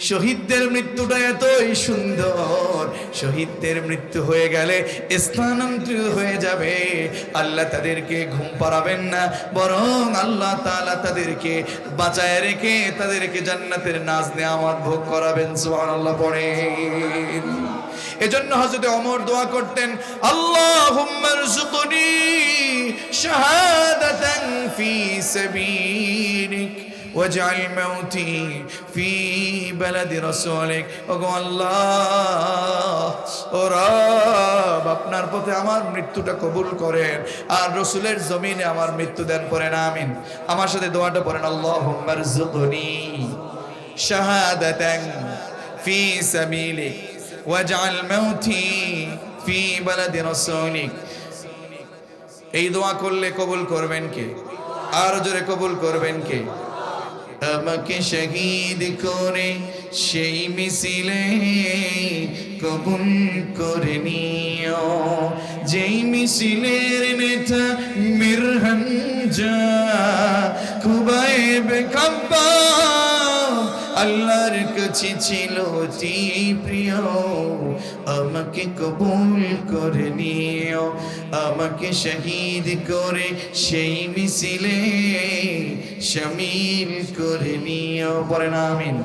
শহীদদের মৃত্যুটা এতই সুন্দর, শহীদদের মৃত্যু হয়ে গেলে স্থানান্তরিত হয়ে যাবে। আল্লাহ তাদেরকে ঘুম পাড়াবেন না, বরং আল্লাহ তাআলা তাদেরকে বাঁচায় রেখে তাদেরকে জান্নাতের নাজ নেয়ামত ভোগ করাবেন। সুবহানাল্লাহ পড়েন। এজন্য হযরত ওমর দোয়া করতেন, আল্লাহুম্মা রযুকনি শাহাদাতান ফি সাবিলিক ওয়াজআল মাউতি ফি বালাদি রাসূলিক। ওগো আল্লাহ, ও রব, আপনার পথে আমার মৃত্যুটা কবুল করেন আর রাসূলের জমিনে আমার মৃত্যু দেন, পড়েন আমিন। আমার সাথে দোয়াটা পড়েন, আল্লাহুম্মা রযুকনি শাহাদাতান ফি সাবিলিক ওয়াজআল মাউতি ফি বালাদি রাসূলিক। এই দোয়া করলে কবুল করবেন কে? আর জোরে কবুল করবেন কে? আমাকে শহীদ করে সেই মিছিলে কবুল করে নিও, যেই মিছিলের নেতা মীর হামজা খুবাইব খাব্বাব আল্লাহর কাছে ছিল অতি প্রিয়। আমাকে কবুল করে নিও, আমাকে শহীদ করে সেই মিছিলে শামিল করে নিও, পড়েন আমিন।